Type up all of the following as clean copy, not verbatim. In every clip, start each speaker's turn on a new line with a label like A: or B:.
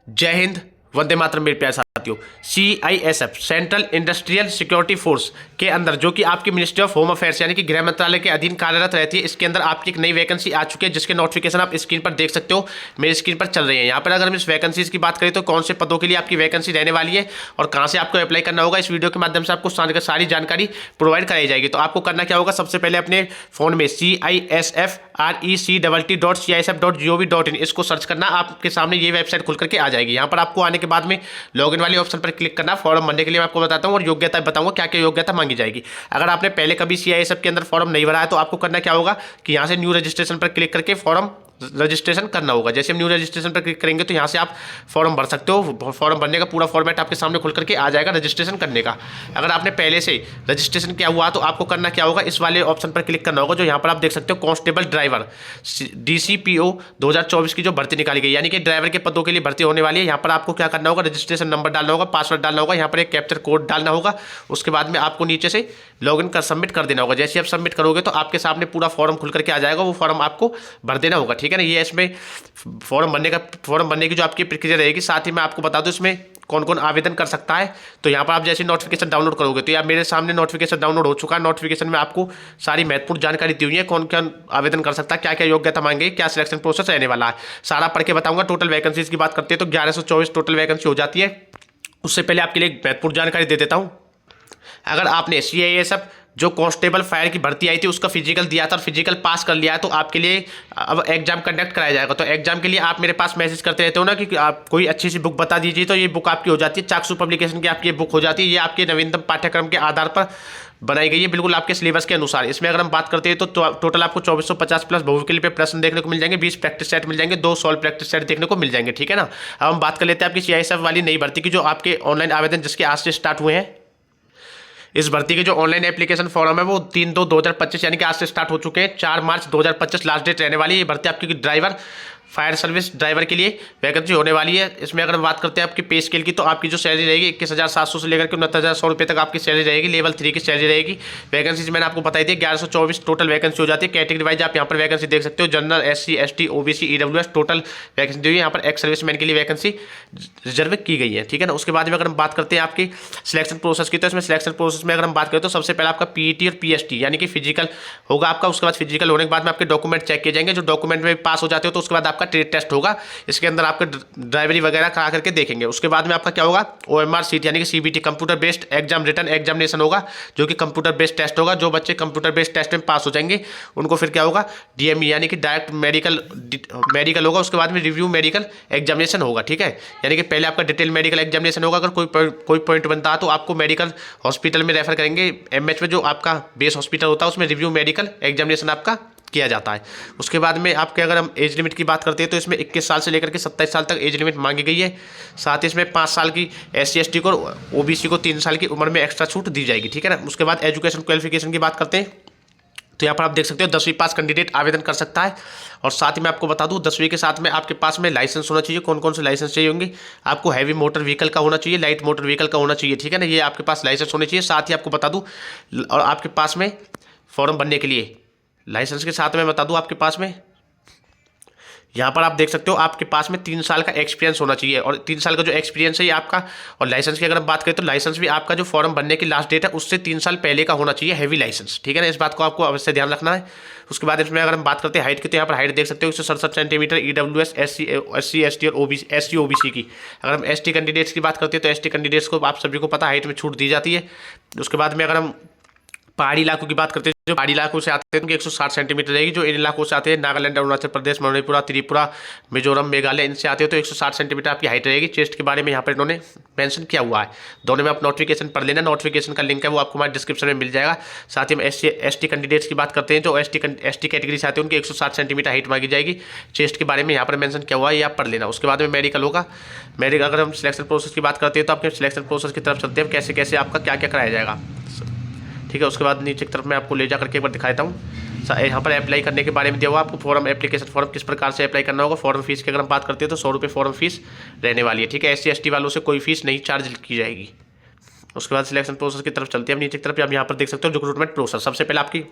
A: जय हिंद, वंदे मातरम मेरे प्यारे साथियों। CISF central industrial security force के अंदर, जो कि आपकी मिनिस्ट्री ऑफ होम अफेयर्स यानी कि गृह मंत्रालय के अधीन कार्यरत रहती है, इसके अंदर आपकी एक नई वैकेंसी आ चुकी है, जिसके नोटिफिकेशन आप स्क्रीन पर देख सकते हो, मेरी स्क्रीन पर चल रही है। यहाँ पर अगर हम इस वैकेंसीज की बात करें तो कौन से पदों के लिए आपकी वैकेंसी रहने वाली है और कहाँ से आपको अप्लाई करना होगा, इस वीडियो के माध्यम से आपको सारी जानकारी प्रोवाइड कराई जाएगी। तो आपको करना क्या होगा, सबसे पहले अपने फोन में CISFREC.CISF.gov.in इसको सर्च करना। आपके सामने ये वेबसाइट खुल करके आ जाएगी। यहाँ पर आपको आने के बाद में लॉगिन वाले ऑप्शन पर क्लिक करना। फॉर्म भरने के लिए मैं आपको बताता हूँ और योग्यता बताऊंगा क्या क्या योग्यता मांगी जाएगी। अगर आपने पहले कभी CISF के अंदर फॉर्म नहीं भरा है तो आपको करना क्या होगा कि यहाँ से न्यू रजिस्ट्रेशन पर क्लिक करके फॉर्म रजिस्ट्रेशन करना होगा। जैसे हम न्यू रजिस्ट्रेशन पर क्लिक करेंगे तो यहाँ से आप फॉर्म भर सकते हो। फॉर्म भरने का पूरा फॉर्मेट आपके सामने खुल करके आ जाएगा रजिस्ट्रेशन करने का। अगर आपने पहले से रजिस्ट्रेशन किया हुआ तो आपको करना क्या होगा, इस वाले ऑप्शन पर क्लिक करना होगा, जो यहाँ पर आप देख सकते हो कांस्टेबल ड्राइवर DCPO 2024 की जो भर्ती निकाली गई, यानी कि ड्राइवर के पदों के लिए भर्ती होने वाली है। यहाँ पर आपको क्या करना होगा, रजिस्ट्रेशन नंबर डालना होगा, पासवर्ड डालना होगा, यहाँ पर एक कैप्चर कोड डालना होगा। उसके बाद में आपको नीचे से लॉगिन कर सबमिट कर देना होगा। जैसे आप सबमिट करोगे तो आपके सामने पूरा फॉर्म खुल करके आ जाएगा, वो फॉर्म आपको भर देना होगा। ठीक है ना, ये इसमें फॉर्म भरने की जो आपकी प्रक्रिया रहेगी। साथ ही मैं आपको बता दूं इसमें कौन कौन आवेदन कर सकता है। तो यहाँ पर आप जैसे नोटिफिकेशन डाउनलोड करोगे तो यार मेरे सामने नोटिफिकेशन डाउनलोड हो चुका है। नोटिफिकेशन में आपको सारी महत्वपूर्ण जानकारी दी हुई है, कौन कौन आवेदन कर सकता है, क्या क्या योग्यता मांगेगी, क्या सिलेक्शन प्रोसेस रहने वाला है, सारा पढ़ के बताऊंगा। टोटल वैकेंसीज की बात करते हैं तो 1124 टोटल वैकेंसी हो जाती है। उससे पहले आपके लिए महत्वपूर्ण जानकारी दे देता हूँ। अगर आपने CISF जो कांस्टेबल फायर की भर्ती आई थी उसका फिजिकल दिया था और फिजिकल पास कर लिया है तो आपके लिए अब एग्जाम कंडक्ट कराया जाएगा। तो एग्जाम के लिए आप मेरे पास मैसेज करते रहते हो ना कि आप कोई अच्छी सी बुक बता दीजिए, तो ये बुक आपकी हो जाती है। चाक्षु पब्लिकेशन की आपकी ये बुक हो जाती है। ये आपके नवीनतम पाठ्यक्रम के आधार पर बनाई गई है, बिल्कुल आपके सिलेबस के अनुसार। इसमें अगर हम बात करते हैं तो टोटल आपको 2450 प्लस बहुविकल्पी पे प्रश्न देखने को मिल जाएंगे, 20 प्रैक्टिस सेट मिल जाएंगे, 2 सॉल्व प्रैक्टिस सेट देखने को मिल जाएंगे। ठीक है ना। अब हम बात कर लेते हैं आपकी CISF वाली नई भर्ती की, जो आपके ऑनलाइन आवेदन जिसके आज से स्टार्ट हुए हैं। इस भर्ती के जो ऑनलाइन एप्लीकेशन फॉर्म है वो 3/2/2025 यानी कि आज से स्टार्ट हो चुके हैं। 4 मार्च 2025 लास्ट डेट रहने वाली है। ये भर्ती आपकी ड्राइवर फायर सर्विस ड्राइवर के लिए वैकेंसी होने वाली है। इसमें अगर हम बात करते हैं आपकी पे स्केल की तो आपकी जो सैलरी रहेगी 21,700 से लेकर के 29,100 रुपये तक आपकी सैलरी रहेगी। लेवल 3 की सैलरी रहेगी। वैकेंसीज मैंने आपको बताई थी 1124 टोटल वैकेंसी हो जाती है। कैटेगरी वाइज आप यहाँ पर वैकेंसी देख सकते हो। General, SC ST OBC EWS total vacancy दी हुई है। यहाँ पर एक्स सर्विसमैन के लिए वैकेंसी रिजर्व की गई है। ठीक है ना। उसके बाद में अगर हम बात करते हैं आपकी सिलेक्शन प्रोसेस की तो इसमें सिलेक्शन प्रोसेस में अगर हम बात करें तो सबसे पहले आपका PET और PST यानी कि फिजिकल होगा आपका। उसके बाद फिजिकल होने के बाद में आपके डॉक्यूमेंट चेक किए जाएंगे। जो डॉक्यूमेंट में पास हो जाते हो तो उसके बाद आपका ट्रेड टेस्ट होगा। इसके अंदर आपके ड्राइवरी वगैरह करा करके देखेंगे। उसके बाद में आपका क्या होगा, OMR सीट यानी कि CBT computer based exam return examination होगा, जो कि कंप्यूटर बेस्ड टेस्ट होगा। जो बच्चे कंप्यूटर बेस्ड टेस्ट में पास हो जाएंगे उनको फिर क्या होगा, DME यानी कि डायरेक्ट मेडिकल होगा। उसके बाद में रिव्यू मेडिकल एग्जामिनेशन होगा। ठीक है, यानी कि पहले आपका डिटेल मेडिकल एग्जामिनेशन होगा। अगर कोई पॉइंट बनता है तो आपको मेडिकल हॉस्पिटल में रेफर करेंगे। MH में जो आपका बेस हॉस्पिटल होता है उसमें रिव्यू मेडिकल एग्जामिनेशन आपका किया जाता है। उसके बाद में आपके अगर हम एज लिमिट की बात करते हैं तो इसमें 21 साल से लेकर के 27 साल तक एज लिमिट मांगी गई है। साथ ही इसमें 5 साल की SC ST को, OBC को 3 साल की उम्र में एक्स्ट्रा छूट दी जाएगी। ठीक है ना। उसके बाद एजुकेशन क्वालिफिकेशन की बात करते हैं तो यहाँ पर आप देख सकते हो 10वीं पास कैंडिडेट आवेदन कर सकता है। और साथ ही मैं आपको बता दूं 10वीं के साथ में आपके पास में लाइसेंस होना चाहिए। कौन कौन से लाइसेंस चाहिए होंगे, आपको हैवी मोटर व्हीकल का होना चाहिए, लाइट मोटर व्हीकल का होना चाहिए। ठीक है ना, ये आपके पास लाइसेंस होने चाहिए। साथ ही आपको बता दूं और आपके पास में फॉर्म भरने के लिए लाइसेंस के साथ में बता दूं आपके पास में यहाँ पर आप देख सकते हो आपके पास में 3 साल का एक्सपीरियंस होना चाहिए। और 3 साल का जो एक्सपीरियंस है ये आपका, और लाइसेंस की अगर हम बात करें तो लाइसेंस भी आपका जो फॉर्म भरने की लास्ट डेट है उससे 3 साल पहले का होना चाहिए, हैवी लाइसेंस। ठीक है ना, इस बात को आपको अवश्य ध्यान रखना है। उसके बाद इसमें अगर हम बात करते हैं हाइट की तो यहाँ पर हाइट देख सकते हो 167 सेंटीमीटर EWS SC ST और SC OBC की। अगर हम ST कैंडिडेट्स की बात करते हैं तो ST कैंडिडेट्स को आप सभी को पता हाइट में छूट दी जाती है। उसके बाद में अगर हम पहाड़ी इलाकों की बात करते हैं, जो पहाड़ी इलाकों से आते हैं उनकी 160 सेंटीमीटर रहेगी। जो इन इलाकों से आते हैं नागालैंड, अरुणाचल प्रदेश, मणिपुरा, त्रिपुरा, मिजोरम, मेघालय, इनसे आते हो तो 160 सेंटीमीटर आपकी हाइट रहेगी। चेस्ट के बारे में यहाँ पर इन्होंने मेंशन किया हुआ है। दोनों में आप नोटिफिकेशन पढ़ लेना। नोटिफिकेशन का लिंक है वो आपको हमारे डिस्क्रिप्शन में मिल जाएगा। साथ ही हम SC ST कैंडिडेट्स की बात करते हैं, जो ST कैटेगरी से आते हैं उनकी 160 सेंटीमीटर हाइट मांगी जाएगी। चेस्ट के बारे में यहाँ पर मेंशन किया हुआ है, ये आप पढ़ लेना। उसके बाद में मेडिकल होगा। मेडिकल अगर हम सिलेक्शन प्रोसेस की बात करते हैं तो आपके सिलेक्शन प्रोसेस की तरफ चलते हैं, कैसे कैसे आपका क्या क्या कराया जाएगा। ठीक है, उसके बाद नीचे की तरफ मैं आपको ले जा करके एक बार दिखा देता हूँ। यहाँ पर अप्लाई करने के बारे में दिया हुआ आपको फॉर्म, एप्लीकेशन फॉर्म किस प्रकार से अप्लाई करना होगा। फॉर्म फीस की अगर हम बात करते हैं तो 100 रुपये फॉर्म फीस रहने वाली है। ठीक है, SC ST वालों से कोई फीस नहीं चार्ज की जाएगी। उसके बाद सिलेक्शन प्रोसेस की तरफ चलते हैं नीचे की तरफ। आप यहाँ पर देख सकते हो रिक्रूटमेंट प्रोसेस। सबसे पहले आपकी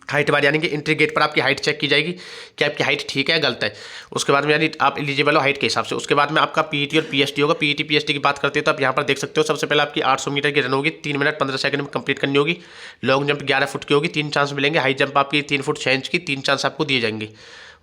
A: हाइट बार यानी कि एंट्री गेट पर आपकी हाइट चेक की जाएगी कि आपकी हाइट ठीक है गलत है। उसके बाद में यानी आप एलिजिबल हो हाइट के हिसाब से। उसके बाद में आपका पीईटी और पीएसटी होगा। पीईटी पीएसटी की बात करते हैं तो आप यहाँ पर देख सकते हो, सबसे पहले आपकी 800 मीटर की रन होगी, 3 मिनट 15 सेकंड में कंप्लीट करनी होगी। लॉन्ग जंप 11 फुट की होगी, 3 चांस मिलेंगे। हाई जंप आपकी 3 फुट 6 इंच की, 3 चांस आपको दिए जाएंगे।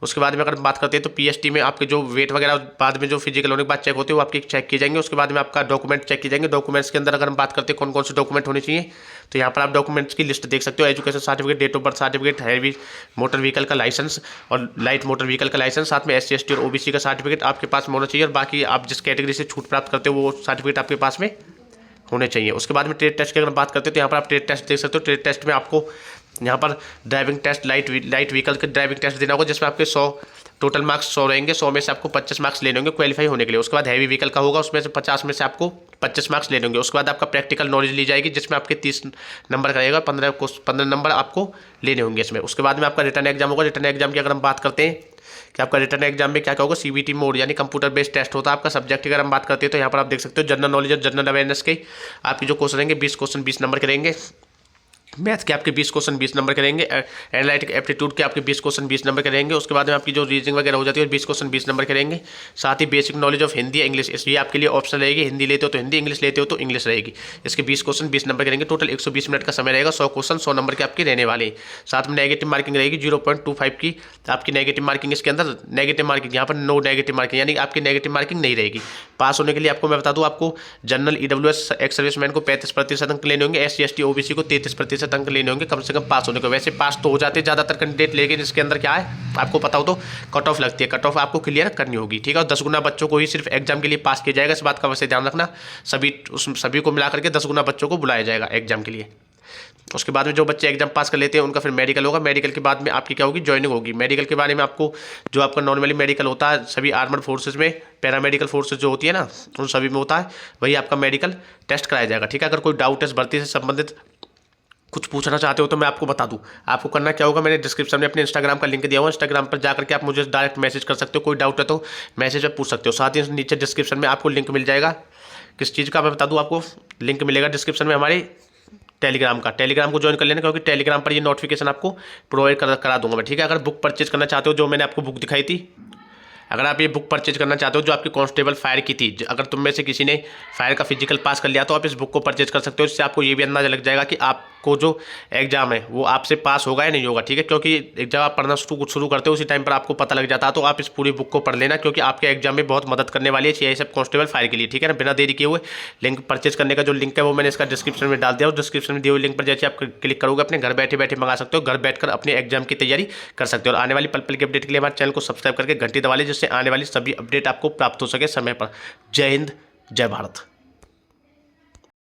A: उसके बाद में अगर बात करते हैं तो पीएसटी में आपके जो वेट वगैरह बाद में जो फिजिकल होने के बाद चेक होते हैं वो आपके चेक किए जाएंगे। उसके बाद में आपका डॉक्यूमेंट चेक किए जाएंगे। डॉक्यूमेंट्स के अंदर अगर हम बात करते हैं कौन कौन से डॉक्यूमेंट होने चाहिए, तो यहाँ पर आप डॉक्यूमेंट्स की लिस्ट देख सकते हो। Education certificate, date of birth certificate, heavy motor vehicle का लाइसेंस और लाइट मोटर व्हीकल का लाइसेंस, साथ में एससी एसटी और ओबीसी का सर्टिफिकेट आपके पास में होना चाहिए। और बाकी आप जिस कैटेगरी से छूट प्राप्त करते हो वो सर्टिफिकेट आपके पास में होने चाहिए। उसके बाद में ट्रेड टेस्ट की अगर बात करते हो तो यहाँ पर आप ट्रेड टेस्ट देख सकते हो। ट्रेड टेस्ट में आपको यहाँ पर ड्राइविंग टेस्ट, लाइट व्हीकल का ड्राइविंग टेस्ट देना होगा, जिसमें आपके 100 टोटल मार्क्स 100 रहेंगे। 100 में से आपको 25 मार्क्स लेने होंगे क्वालिफाई होने के लिए। उसके बाद हैवी व्हीकल का होगा, उसमें से 50 में से आपको 25 मार्क्स लेने होंगे। उसके बाद आपका प्रैक्टिकल नॉलेज ली जाएगी, जिसमें आपके 30 नंबर का रहेगा, 15 नंबर आपको लेने होंगे इसमें। उसके बाद में आपका रिटर्न एग्जाम होगा। रिटर्न एग्जाम की अगर हम बात करते हैं कि आपका रिटर्न एग्जाम में क्या क्या होगा, सीबीटी मोड यानी कंप्यूटर बेस्ड टेस्ट होता है आपका। सब्जेक्ट की अगर हम बात करते हैं तो यहाँ पर आप देख सकते हो जनरल नॉलेज और जनरल अवेयरनेस के आपके जो क्वेश्चन रहेंगे 20 क्वेश्चन 20 नंबर के रहेंगे। मैथ के आपके 20 क्वेश्चन 20 नंबर के रहेंगे। एनालिटिक एप्टीट्यूड के आपके 20 क्वेश्चन 20 नंबर के रहेंगे। उसके बाद में आपकी जो रीजनिंग वगैरह हो जाती है 20 क्वेश्चन 20 नंबर के रहेंगे। साथ ही basic knowledge of Hindi English, इसलिए आपके लिए ऑप्शन रहेगी, हिंदी लेते हो तो हिंदी, इंग्लिश लेते हो तो इंग्लिश रहेगी। इसके 20 क्वेश्चन 20 नंबर के रहेंगे। टोटल 120 मिनट का समय रहेगा। 100 क्वेश्चन 100 नंबर के आपके रहने वाले हैं। साथ में नेगेटिव मार्किंग रहेगी 0.25 की आपकी नेगेटिव मार्किंग। इसके अंदर नेगेटिव मार्किंग यहाँ पर नो नेगेटिव मार्किंग यानी आपकी नेगेटिव मार्किंग नहीं रहेगी। पास होने के लिए आपको मैं बता दूँ, आपको जनरल ईडब्ल्यूएस एक्स सर्विसमैन को 35% अंक लेने होंगे, एससी एसटी ओबीसी को 33% अंक लेने होंगे कम से कम पास होने को। वैसे पास तो हो जाते हैं ज़्यादातर कैंडिडेट, लेकिन इसके अंदर क्या है आपको पता हो तो कट ऑफ लगती है। कट ऑफ आपको क्लियर करनी होगी, ठीक है। और 10 गुना बच्चों को ही सिर्फ एग्जाम के लिए पास किया जाएगा, इस बात का वैसे ध्यान रखना। सभी को मिला करके 10 गुना बच्चों को बुलाया जाएगा एग्जाम के लिए। उसके बाद में जो बच्चे एग्जाम पास कर लेते हैं उनका फिर मेडिकल होगा। मेडिकल के बाद में आपकी क्या होगी, ज्वाइनिंग होगी। मेडिकल के बारे में आपको जो आपका नॉर्मली मेडिकल होता है सभी आर्मड फोर्सेज में, पैरामेडिकल फोर्सेज जो होती है ना उन सभी में होता है, वही आपका मेडिकल टेस्ट कराया जाएगा, ठीक है। अगर कोई डाउट है भर्ती से संबंधित कुछ पूछना चाहते हो तो मैं आपको बता दूं, आपको करना क्या होगा, मैंने डिस्क्रिप्शन में अपने इंस्टाग्राम का लिंक दिया हुआ है। इंस्टाग्राम पर जाकर के आप मुझे डायरेक्ट मैसेज कर सकते हो, कोई डाउट है तो मैसेज पर पूछ सकते हो। साथ ही नीचे डिस्क्रिप्शन में आपको लिंक मिल जाएगा, किस चीज़ का मैं बता दूं, आपको लिंक मिलेगा डिस्क्रिप्शन में हमारे टेलीग्राम का। टेलीग्राम को ज्वाइन कर लेना, क्योंकि टेलीग्राम पर ये नोटिफिकेशन आपको प्रोवाइड करा दूंगा मैं, ठीक है। अगर बुक परचेज करना चाहते हो, जो मैंने आपको बुक दिखाई थी, अगर आप ये बुक परचेज करना चाहते हो जो आपकी कांस्टेबल फायर की थी, अगर तुम में से किसी ने फायर का फिजिकल पास कर लिया तो आप इस बुक को परचेज कर सकते हो। इससे आपको ये भी अंदाजा लग जाएगा कि आपको जो एग्जाम है वो आपसे पास होगा या नहीं होगा, ठीक है। क्योंकि जब आप पढ़ना शुरू करते हो उसी टाइम पर आपको पता लग जाता है, तो आप इस पूरी बुक को पढ़ लेना, क्योंकि आपके एग्जाम में बहुत मदद करने वाली है ये सब कांस्टेबल फायर के लिए, ठीक है ना। बिना देरी किए हुए लिंक परचेज करने का जो लिंक है वो मैंने इसका डिस्क्रिप्शन में डाल दिया। उस डिस्क्रिप्शन में दिए हुए लिंक पर जैसे आप क्लिक करोगे अपने घर बैठे बैठे मंगा सकते हो, घर बैठकर अपने एग्जाम की तैयारी कर सकते हो। और आने वाली पल पल की अपडेट के लिए हमारे चैनल को सब्सक्राइब करके घंटी दबा लें, जिससे आने वाली सभी अपडेट आपको प्राप्त हो सके समय पर। जय हिंद, जय भारत।